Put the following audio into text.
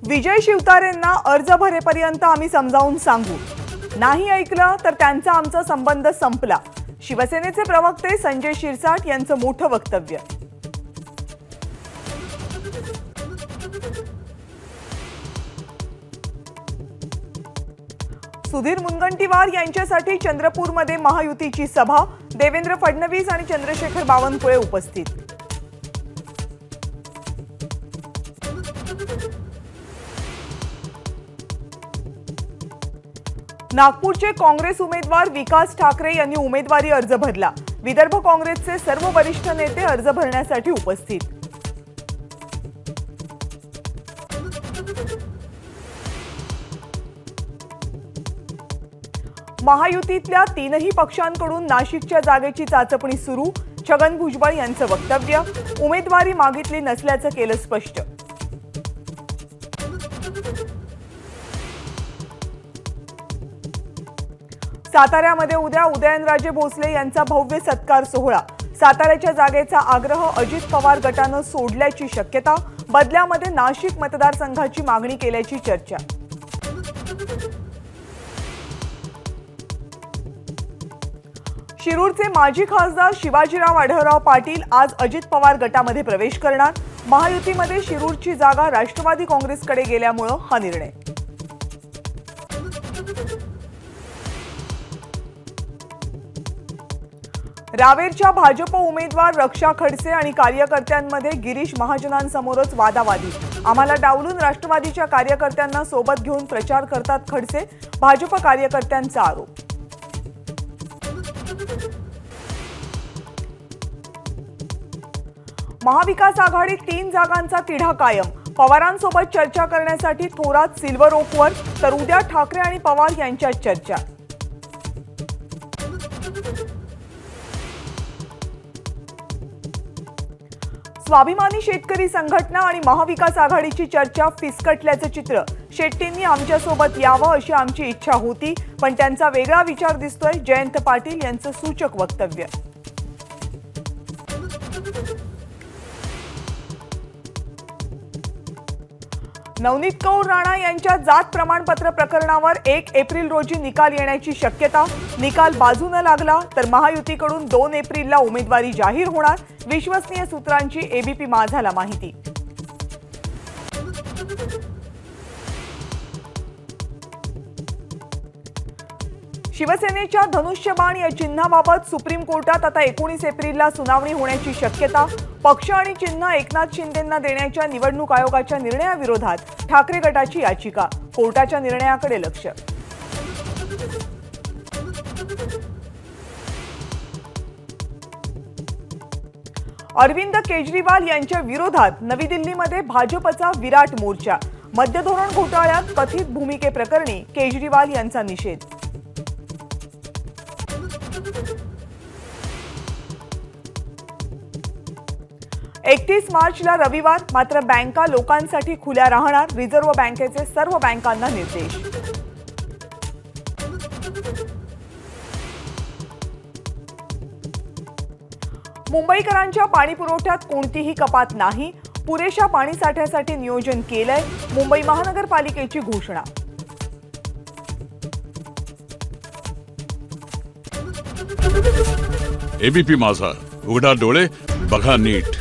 विजय शिवतारेंना अर्ज भरेपर्यंत आम्ही समजावून सांगू, नाही ऐकलं तर त्यांचा आमचा संबंध संपला। शिवसेनेचे प्रवक्ते संजय शिरसाट यांचं मोठं वक्तव्य। सुधीर मुनगंटीवार यांच्यासाठी चंद्रपूरमध्ये महायुतीची सभा, देवेंद्र फडणवीस आणि चंद्रशेखर बावनकुळे उपस्थित। नागपूरचे काँग्रेस उमेदवार विकास ठाकरे यांनी उमेदवारी अर्ज भरला। विदर्भ काँग्रेसचे सर्व वरिष्ठ नेते अर्ज भरण्यासाठी उपस्थित। महायुतीतल्या तीनही पक्षांकडून नाशिकच्या जागेची चाचपणी सुरू, छगन भुजबळ यांचं वक्तव्य। उमेदवारी मागितली नसल्याचं केलं स्पष्ट। साताऱ्यामध्ये उद्या उदयनराजे भोसले यांचा भव्य सत्कार सोहळा। साताऱ्याच्या जागेचा आग्रह अजित पवार गटानं सोडल्याची शक्यता, बदल्यामध्ये नाशिक मतदारसंघाची मागणी केल्याची चर्चा। शिरूरचे माजी खासदार शिवाजीराव आढळराव पाटील आज अजित पवार गटामध्ये प्रवेश करणार। महायुतीमध्ये शिरूरची जागा राष्ट्रवादी काँग्रेसकडे गेल्यामुळे हा निर्णय। रावेरच्या भाजप उमेदवार रक्षा खडसे आणि कार्यकर्त्यांमध्ये गिरीश महाजनांसमोरच वादावादी। आम्हाला डावलून राष्ट्रवादीच्या कार्यकर्त्यांना सोबत घेऊन प्रचार करतात खडसे, भाजप कार्यकर्त्यांचा आरोप। महाविकास आघाडीत 3 जागांचा तिढा कायम। पवारांसोबत चर्चा करण्यासाठी थोरात सिल्वर ओकवर, तर उद्या ठाकरे आणि पवार यांच्यात चर्चा। स्वाभिमानी शेतकरी संघटना आणि महाविकास आघाडीची चर्चा फिसकटल्याचं चित्र। शेट्टींनी आमच्यासोबत यावं अशी आमची इच्छा होती, पण त्यांचा वेगळा विचार दिसतोय, जयंत पाटील यांचं सूचक वक्तव्य। नवनीत कौर राणा यांच्या जात प्रमाणपत्र प्रकरणावर 1 एप्रिल रोजी निकाल येण्याची शक्यता। निकाल बाजूने लागला तर महायुतीकडून 2 एप्रिलला उमेदवारी जाहीर होणार, विश्वसनीय सूत्रांची एबीपी माझाला माहिती। शिवसेनेच्या धनुष्यबाण या चिन्हाबाबत सुप्रीम कोर्टात आता 19 एप्रिलला सुनावणी होण्याची शक्यता। पक्ष आणि चिन्ह एकनाथ शिंदेंना देण्याच्या निवडणूक आयोगाच्या निर्णयाविरोधात ठाकरे गटाची याचिका, कोर्टाच्या निर्णयाकडे लक्ष। अरविंद केजरीवाल यांच्या विरोधात नवी दिल्लीमध्ये भाजपचा विराट मोर्चा। मद्यधोरण घोटाळ्यात कथित भूमिकेप्रकरणी केजरीवाल यांचा निषेध। एकतीस मार्चला रविवार, मात्र बँका लोकांसाठी खुल्या राहणार, रिझर्व्ह बँकेचे सर्व बँकांना निर्देश। मुंबईकरांच्या पाणीपुरवठ्यात कोणतीही कपात नाही, पुरेशा पाणीसाठ्यासाठी नियोजन केलंय, मुंबई महानगरपालिकेची घोषणा। एबीपी माझा, उघडा डोळे बघा नीट।